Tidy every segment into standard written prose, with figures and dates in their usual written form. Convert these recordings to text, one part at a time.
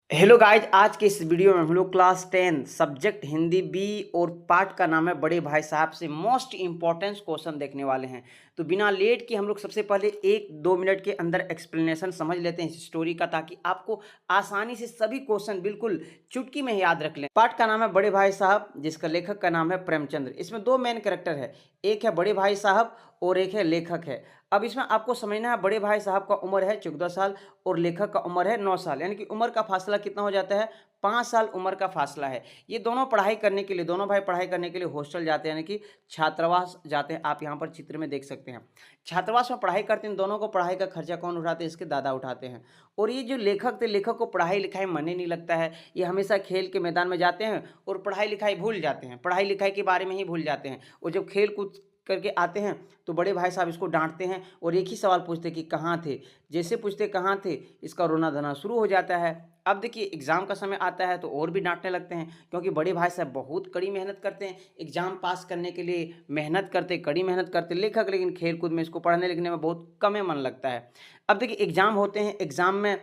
Hello guys, आज के इस वीडियो में हम लोग क्लास 10 सब्जेक्ट हिंदी बी और पार्ट का नाम है बड़े भाई साहब से मोस्ट इंपॉर्टेंट क्वेश्चन देखने वाले हैं। तो बिना लेट के हम लोग सबसे पहले 1-2 मिनट के अंदर एक्सप्लेनेशन समझ लेते हैं इस स्टोरी का, ताकि आपको आसानी से सभी क्वेश्चन बिल्कुल चुटकी में याद रख लें। पार्ट का नाम है बड़े भाई साहब, जिसका लेखक का नाम है प्रेमचंद्र। इसमें दो मेन कैरेक्टर है, एक है बड़े भाई साहब और एक है लेखक है। अब इसमें आपको समझना है, बड़े भाई साहब का उम्र है 14 साल और लेखक का उम्र है 9 साल, यानी कि उम्र का फासला कितना हो जाता है, 5 साल उम्र का फासला है। ये दोनों पढ़ाई करने के लिए, दोनों भाई पढ़ाई करने के लिए हॉस्टल जाते हैं, यानी कि छात्रावास जाते हैं। आप यहाँ पर चित्र में देख सकते हैं, छात्रावास में पढ़ाई करते हैं। दोनों को पढ़ाई का खर्चा कौन उठाते हैं, इसके दादा उठाते हैं। और ये जो लेखक थे, लेखक को पढ़ाई लिखाई मन ही नहीं लगता है। ये हमेशा खेल के मैदान में जाते हैं और पढ़ाई लिखाई भूल जाते हैं, पढ़ाई लिखाई के बारे में ही भूल जाते हैं। और जब खेल कूद करके आते हैं तो बड़े भाई साहब इसको डांटते हैं और एक ही सवाल पूछते कि कहाँ थे। जैसे पूछते कहाँ थे, इसका रोना धोना शुरू हो जाता है। अब देखिए, एग्ज़ाम का समय आता है तो और भी डांटने लगते हैं, क्योंकि बड़े भाई साहब बहुत कड़ी मेहनत करते हैं एग्ज़ाम पास करने के लिए, मेहनत करते, कड़ी मेहनत करते लेखक, लेकिन खेल कूद में इसको पढ़ने लिखने में बहुत कम मन लगता है। अब देखिए, एग्ज़ाम होते हैं, एग्ज़ाम में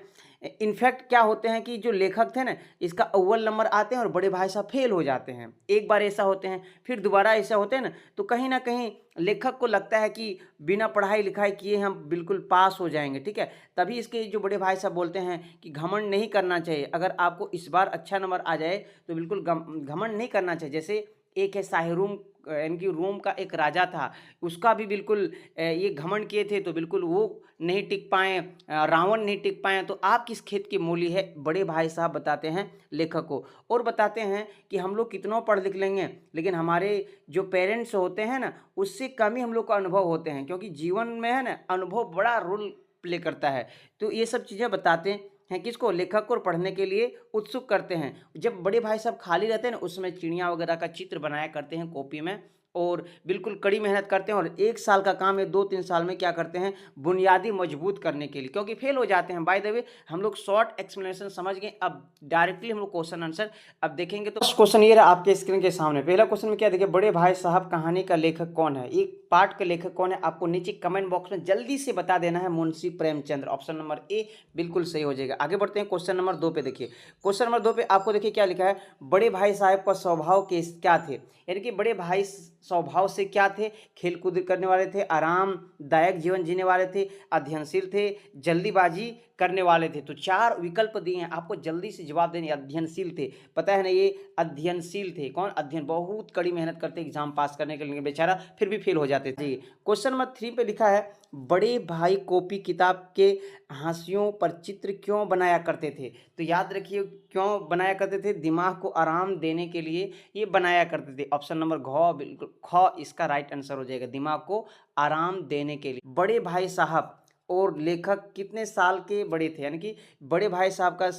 इनफैक्ट क्या होते हैं कि जो लेखक थे ना, इसका अव्वल नंबर आते हैं और बड़े भाई साहब फेल हो जाते हैं। एक बार ऐसा होते हैं, फिर दोबारा ऐसा होते हैं ना, तो कहीं ना कहीं लेखक को लगता है कि बिना पढ़ाई लिखाई किए हम बिल्कुल पास हो जाएंगे, ठीक है। तभी इसके जो बड़े भाई साहब बोलते हैं कि घमंड नहीं करना चाहिए। अगर आपको इस बार अच्छा नंबर आ जाए तो बिल्कुल घमंड नहीं करना चाहिए। जैसे एक है शाहरुम, यानी कि रोम का एक राजा था, उसका भी बिल्कुल ये घमंड किए थे तो बिल्कुल वो नहीं टिक पाए, रावण नहीं टिक पाए। तो आप किस खेत की मूली है, बड़े भाई साहब बताते हैं लेखक को। और बताते हैं कि हम लोग कितनों पढ़ लिख लेंगे, लेकिन हमारे जो पेरेंट्स होते हैं ना, उससे कम ही हम लोग का अनुभव होते हैं, क्योंकि जीवन में है ना, अनुभव बड़ा रोल प्ले करता है। तो ये सब चीज़ें बताते हैं किसको, लेखक को, पढ़ने के लिए उत्सुक करते हैं। जब बड़े भाई साहब खाली रहते हैं ना, उस समय चिड़िया वगैरह का चित्र बनाया करते हैं कॉपी में, और बिल्कुल कड़ी मेहनत करते हैं। और 1 साल का काम है, 2-3 साल में क्या करते हैं, बुनियादी मजबूत करने के लिए, क्योंकि फेल हो जाते हैं। बाय द वे, हम लोग शॉर्ट एक्सप्लेनेशन समझ गए, अब डायरेक्टली हम लोग क्वेश्चन आंसर अब देखेंगे। तो फर्स्ट क्वेश्चन ये रहा आपके स्क्रीन के सामने। पहला क्वेश्चन में क्या देखिए, बड़े भाई साहब कहानी का लेखक कौन है, एक पार्ट का लेखक कौन है, आपको नीचे कमेंट बॉक्स में जल्दी से बता देना है। Munshi Premchandra, option number A बिल्कुल सही हो जाएगा। आगे बढ़ते हैं क्वेश्चन नंबर 2 पे। देखिए क्वेश्चन नंबर 2 पे आपको देखिए क्या लिखा है, बड़े भाई साहब का स्वभाव के क्या थे, यानी कि बड़े भाई स्वभाव से क्या थे, खेल कूद करने वाले थे, आरामदायक जीवन जीने वाले थे, अध्ययनशील थे, जल्दीबाजी करने वाले थे। तो 4 विकल्प दिए हैं, आपको जल्दी से जवाब देने। अध्ययनशील थे, पता है ना, ये अध्ययनशील थे। कौन, अध्ययन, बहुत कड़ी मेहनत करते एग्जाम पास करने के लिए, बेचारा फिर भी फेल हो जाते थे। जी, क्वेश्चन नंबर 3 पे लिखा है, बड़े भाई कॉपी किताब के हाशियों पर चित्र क्यों बनाया करते थे। तो याद रखिए, क्यों बनाया करते थे, दिमाग को आराम देने के लिए ये बनाया करते थे। ऑप्शन नंबर घ, बिल्कुल ख इसका राइट आंसर हो जाएगा, दिमाग को आराम देने के लिए। बड़े भाई साहब और लेखक कितने साल के बड़े थे, यानी कि बड़े भाई साहब का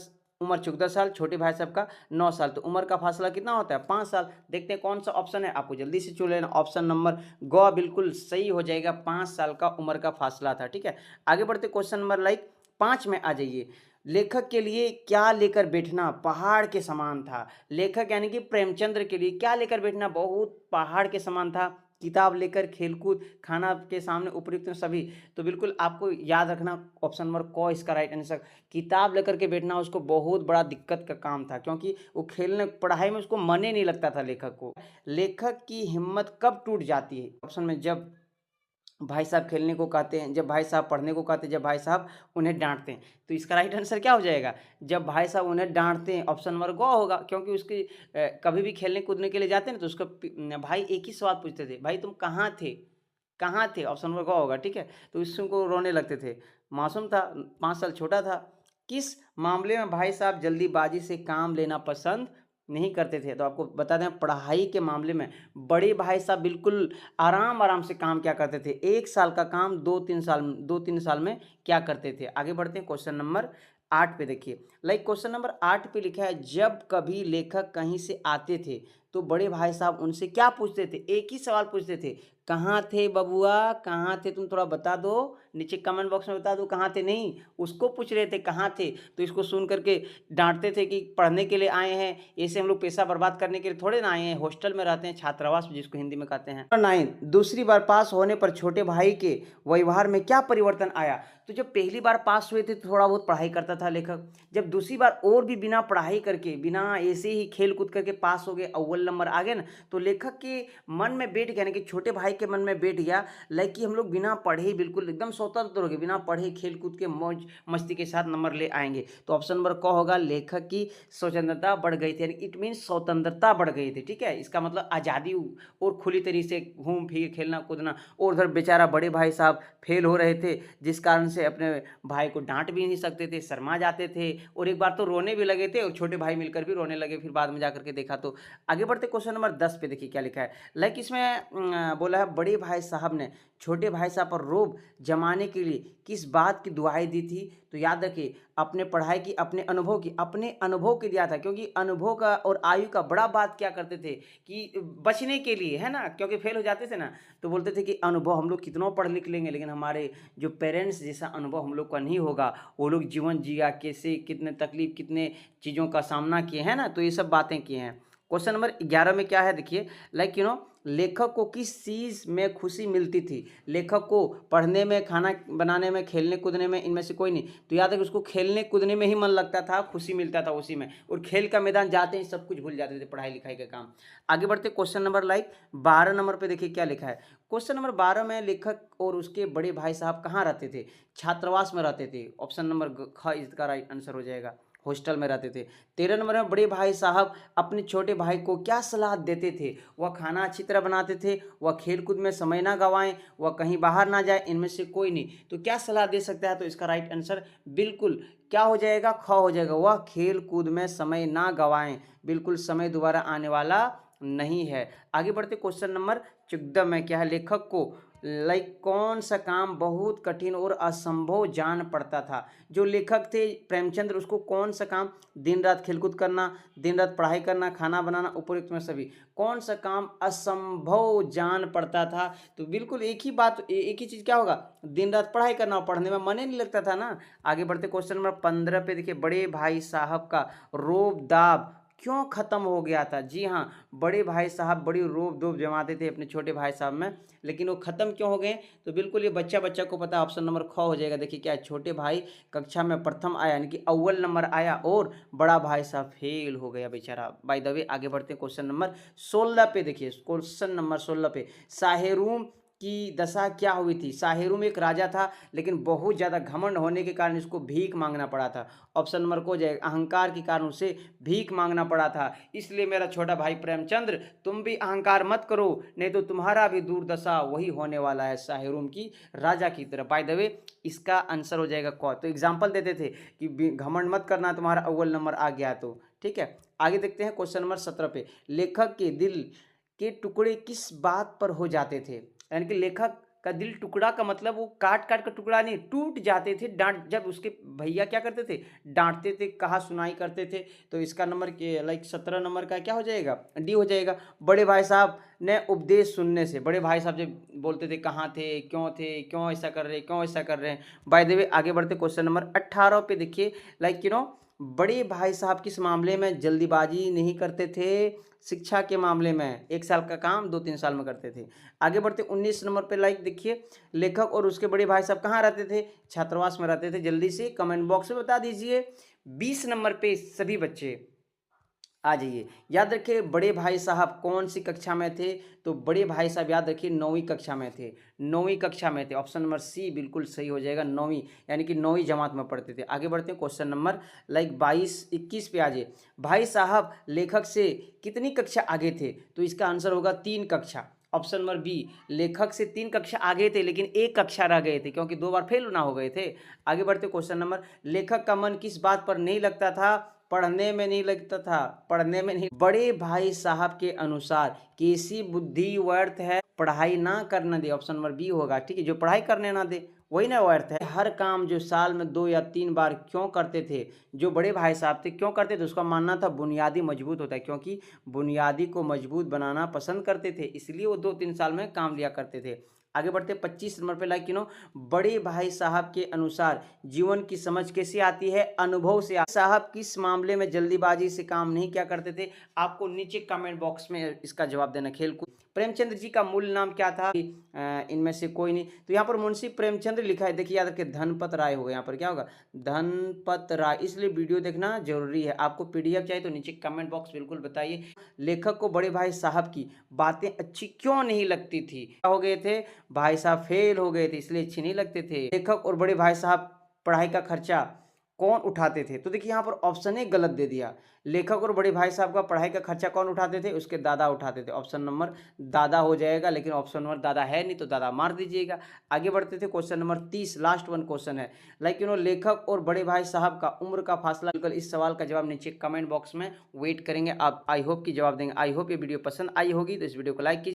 उम्र 14 साल, छोटे भाई साहब का 9 साल, तो उम्र का फासला कितना होता है, 5 साल। देखते हैं कौन सा ऑप्शन है, आपको जल्दी से चुन लेना। ऑप्शन नंबर ग बिल्कुल सही हो जाएगा, 5 साल का उम्र का फासला था, ठीक है। आगे बढ़ते क्वेश्चन नंबर 5 में आ जाइए। लेखक के लिए क्या लेकर बैठना पहाड़ के समान था, लेखक यानी कि प्रेमचंद्र के लिए क्या लेकर बैठना बहुत पहाड़ के समान था, किताब लेकर, खेलकूद, खाना के सामने, उपयुक्त सभी। तो बिल्कुल आपको याद रखना, ऑप्शन नंबर क इसका राइट आंसर। किताब लेकर के बैठना उसको बहुत बड़ा दिक्कत का काम था, क्योंकि वो खेलने पढ़ाई में उसको मन ही नहीं लगता था लेखक को। लेखक की हिम्मत कब टूट जाती है, ऑप्शन में जब भाई साहब खेलने को कहते हैं, जब भाई साहब पढ़ने को कहते हैं, जब भाई साहब उन्हें डांटते हैं। तो इसका राइट आंसर क्या हो जाएगा, जब भाई साहब उन्हें डांटते हैं, ऑप्शन नंबर ग होगा। क्योंकि उसके कभी भी खेलने कूदने के लिए जाते हैं ना, तो उसका भाई एक ही सवाल पूछते थे, भाई तुम कहाँ थे, कहाँ थे, ऑप्शन नंबर ग होगा, ठीक है। तो इसको रोने लगते थे, मासूम था, 5 साल छोटा था। किस मामले में भाई साहब जल्दीबाजी से काम लेना पसंद नहीं करते थे, तो आपको बता दें, पढ़ाई के मामले में बड़े भाई साहब बिल्कुल आराम आराम से काम क्या करते थे, 1 साल का काम 2-3 साल में क्या करते थे। आगे बढ़ते हैं क्वेश्चन नंबर 8 पे। देखिए क्वेश्चन नंबर 8 पे लिखा है, जब कभी लेखक कहीं से आते थे तो बड़े भाई साहब उनसे क्या पूछते थे, एक ही सवाल पूछते थे, कहाँ थे बबुआ, कहाँ थे तुम, थोड़ा बता दो, नीचे कमेंट बॉक्स में बता दो कहाँ थे। नहीं, उसको पूछ रहे थे कहाँ थे। तो इसको सुन करके डांटते थे कि पढ़ने के लिए आए हैं, ऐसे हम लोग पैसा बर्बाद करने के लिए थोड़े ना आए हैं, हॉस्टल में रहते हैं, छात्रावास जिसको हिंदी में कहते हैं। 9, दूसरी बार पास होने पर छोटे भाई के व्यवहार में क्या परिवर्तन आया। तो जब पहली बार पास हुए थे तो थोड़ा बहुत पढ़ाई करता था लेखक, जब दूसरी बार और भी बिना पढ़ाई करके, बिना ऐसे ही खेल कूद करके पास हो गए, अव्वल नंबर आ गए ना, तो लेखक के मन में बैठ गया, यानी कि छोटे भाई के मन में बैठ गया लाइक कि हम लोग बिना पढ़े बिल्कुल एकदम स्वतंत्र हो गए, बिना पढ़े खेल कूद के मौज मस्ती के साथ नंबर ले आएंगे। तो ऑप्शन नंबर क होगा, लेखक की स्वतंत्रता बढ़ गई थी, यानी इट मीन स्वतंत्रता बढ़ गई थी। ठीक है, इसका मतलब आज़ादी और खुली तरीके से घूम फिर खेलना कूदना। और उधर बेचारा बड़े भाई साहब फेल हो रहे थे, जिस कारण से अपने भाई को डांट भी नहीं सकते थे, शर्मा जाते थे, और एक बार तो रोने भी लगे थे, और छोटे भाई मिलकर भी रोने लगे, फिर बाद में जाकर के देखा। तो आगे बढ़ते क्वेश्चन नंबर 10 पे, देखिए क्या लिखा है। लाइक इसमें बोला है, बड़े भाई साहब ने छोटे भाई साहब पर रोब जमाने के लिए किस बात की दुआई दी थी। तो याद रखिए, अपने पढ़ाई की, अपने अनुभव के दिया था, क्योंकि अनुभव का और आयु का बड़ा बात क्या करते थे कि बचने के लिए, है ना, क्योंकि फेल हो जाते थे ना, तो बोलते थे कि अनुभव हम लोग कितना पढ़ लिख लेंगे, लेकिन हमारे जो पेरेंट्स जैसा अनुभव हम लोग का नहीं होगा। वो लोग जीवन जिया कैसे, कितने तकलीफ, कितने चीज़ों का सामना किए हैं ना, तो ये सब बातें किए हैं। क्वेश्चन नंबर 11 में क्या है, देखिए, लाइक लेखक को किस चीज़ में खुशी मिलती थी। लेखक को पढ़ने में, खाना बनाने में, खेलने कूदने में, इनमें से कोई नहीं। तो याद है कि उसको खेलने कूदने में ही मन लगता था, खुशी मिलता था उसी में, और खेल का मैदान जाते ही सब कुछ भूल जाते थे, पढ़ाई लिखाई का काम। आगे बढ़ते क्वेश्चन नंबर 12 नंबर पे, देखिए क्या लिखा है। क्वेश्चन नंबर 12 में लेखक और उसके बड़े भाई साहब कहाँ रहते थे। छात्रावास में रहते थे, ऑप्शन नंबर ख इसका राइट आंसर हो जाएगा, हॉस्टल में रहते थे। 13 नंबर में, बड़े भाई साहब अपने छोटे भाई को क्या सलाह देते थे। वह खाना अच्छी तरह बनाते थे, वह खेल कूद में समय ना गंवाएं, वह कहीं बाहर ना जाए, इनमें से कोई नहीं। तो क्या सलाह दे सकता है, तो इसका राइट आंसर बिल्कुल क्या हो जाएगा, ख हो जाएगा। वह खेल कूद में समय ना गंवाएं, बिल्कुल समय दोबारा आने वाला नहीं है। आगे बढ़ते क्वेश्चन नंबर 14 में क्या है। लेखक को लाइक कौन सा काम बहुत कठिन और असंभव जान पड़ता था। जो लेखक थे प्रेमचंद्र, उसको कौन सा काम, दिन रात खेलकूद करना, दिन रात पढ़ाई करना, खाना बनाना, उपयुक्त में सभी, कौन सा काम असंभव जान पड़ता था। तो बिल्कुल एक ही बात, एक ही चीज़ क्या होगा, दिन रात पढ़ाई करना, और पढ़ने में मन ही नहीं लगता था ना। आगे बढ़ते क्वेश्चन नंबर 15 पे, देखिए, बड़े भाई साहब का रोब दाब क्यों खत्म हो गया था। जी हाँ, बड़े भाई साहब बड़ी रोब दोब जमाते थे अपने छोटे भाई साहब में, लेकिन वो खत्म क्यों हो गए। तो बिल्कुल ये बच्चा बच्चा को पता, ऑप्शन नंबर ख हो जाएगा। देखिए क्या है, छोटे भाई कक्षा में प्रथम आया, यानी कि अव्वल नंबर आया, और बड़ा भाई साहब फेल हो गया बेचारा। बाय द वे आगे बढ़ते हैं क्वेश्चन नंबर 16 पे, देखिए क्वेश्चन नंबर 16 पे, साहेरूम की दशा क्या हुई थी। साहेरूम एक राजा था, लेकिन बहुत ज़्यादा घमंड होने के कारण इसको भीख मांगना पड़ा था। ऑप्शन नंबर को जाएगा, अहंकार के कारण उसे भीख मांगना पड़ा था। इसलिए मेरा छोटा भाई प्रेमचंद्र, तुम भी अहंकार मत करो, नहीं तो तुम्हारा भी दुर्दशा वही होने वाला है, साहेरूम की राजा की तरह। बाय द वे इसका आंसर हो जाएगा क। तो एग्जाम्पल देते थे कि घमंड मत करना, तुम्हारा अव्वल नंबर आ गया तो। ठीक है, आगे देखते हैं क्वेश्चन नंबर 17 पे, लेखक के दिल के टुकड़े किस बात पर हो जाते थे। यानी कि लेखक का दिल टुकड़ा का मतलब वो काट काट का टुकड़ा नहीं, टूट जाते थे डांट, जब उसके भैया क्या करते थे, डांटते थे, कहा सुनाई करते थे। तो इसका नंबर के लाइक 17 नंबर का क्या हो जाएगा, डी हो जाएगा। बड़े भाई साहब ने उपदेश सुनने से, बड़े भाई साहब जब बोलते थे कहाँ थे, क्यों ऐसा कर रहे, क्यों ऐसा कर रहे हैं। बाय द वे आगे बढ़ते क्वेश्चन नंबर 18 पे, देखिए लाइक बड़े भाई साहब किस मामले में जल्दीबाजी नहीं करते थे। शिक्षा के मामले में 1 साल का काम 2-3 साल में करते थे। आगे बढ़ते 19 नंबर पे, लाइक देखिए, लेखक और उसके बड़े भाई साहब कहाँ रहते थे, छात्रावास में रहते थे। जल्दी से कमेंट बॉक्स में बता दीजिए। 20 नंबर पे सभी बच्चे आ जाइए। याद रखिए बड़े भाई साहब कौन सी कक्षा में थे। तो बड़े भाई साहब याद रखिए 9वीं कक्षा में थे, 9वीं कक्षा में थे। ऑप्शन नंबर सी बिल्कुल सही हो जाएगा, 9वीं, यानी कि 9वीं जमात में पढ़ते थे। आगे बढ़ते हैं क्वेश्चन नंबर लाइक 22-21 पे आ जाइए। भाई साहब लेखक से कितनी कक्षा आगे थे। तो इसका आंसर होगा 3 कक्षा। ऑप्शन नंबर बी, लेखक से 3 कक्षा आगे थे, लेकिन 1 कक्षा रह गए थे, क्योंकि 2 बार फेल ना हो गए थे। आगे बढ़ते क्वेश्चन नंबर, लेखक का मन किस बात पर नहीं लगता था, पढ़ने में नहीं लगता था, पढ़ने में नहीं। बड़े भाई साहब के अनुसार कैसी बुद्धि व्यर्थ है, पढ़ाई ना करने दे। ऑप्शन नंबर बी होगा। ठीक है, जो पढ़ाई करने ना दे वही ना व्यर्थ है। हर काम जो साल में 2 या 3 बार क्यों करते थे, जो बड़े भाई साहब थे क्यों करते थे, उसका मानना था बुनियादी मजबूत होता है, क्योंकि बुनियादी को मजबूत बनाना पसंद करते थे, इसलिए वो 2-3 साल में काम लिया करते थे। आगे बढ़ते 25 नंबर पे, लाइक बड़े भाई साहब के अनुसार जीवन की समझ कैसे आती है, अनुभव से। साहब किस मामले में जल्दीबाजी से काम नहीं क्या करते थे। आपको नीचे कमेंट बॉक्स में इसका जवाब देना। खेल कूद प्रेमचंद जी का मूल नाम क्या था? इनमें से कोई नहीं। तो यहाँ पर मुंशी प्रेमचंद लिखा है, देखिए याद रखिए धनपत राय होगा, यहाँ पर क्या होगा? धनपत राय। इसलिए वीडियो देखना जरूरी है। आपको पीडीएफ चाहिए तो नीचे कमेंट बॉक्स बिल्कुल बताइए। लेखक को बड़े भाई साहब की बातें अच्छी क्यों नहीं लगती थी? क्या हो गए थे? भाई साहब फेल हो गए थे, इसलिए अच्छी नहीं लगते थे। लेखक और बड़े भाई साहब पढ़ाई का खर्चा कौन उठाते थे? तो देखिए यहाँ पर ऑप्शन ए गलत दे दिया। लेखक और बड़े भाई साहब का पढ़ाई का खर्चा कौन उठाते थे? उसके दादा उठाते थे। ऑप्शन नंबर दादा हो जाएगा, लेकिन ऑप्शन नंबर दादा है नहीं तो दादा मार दीजिएगा। आगे बढ़ते थे, question number 30, last one question है। लेखक और बड़े भाई साहब का उम्र का फासला। कल इस सवाल का जवाब नीचे कमेंट बॉक्स में वेट करेंगे। आप आई होप की जवाब देंगे। आई होप ये वीडियो पसंद आई होगी तो इस वीडियो को लाइक कीजिए।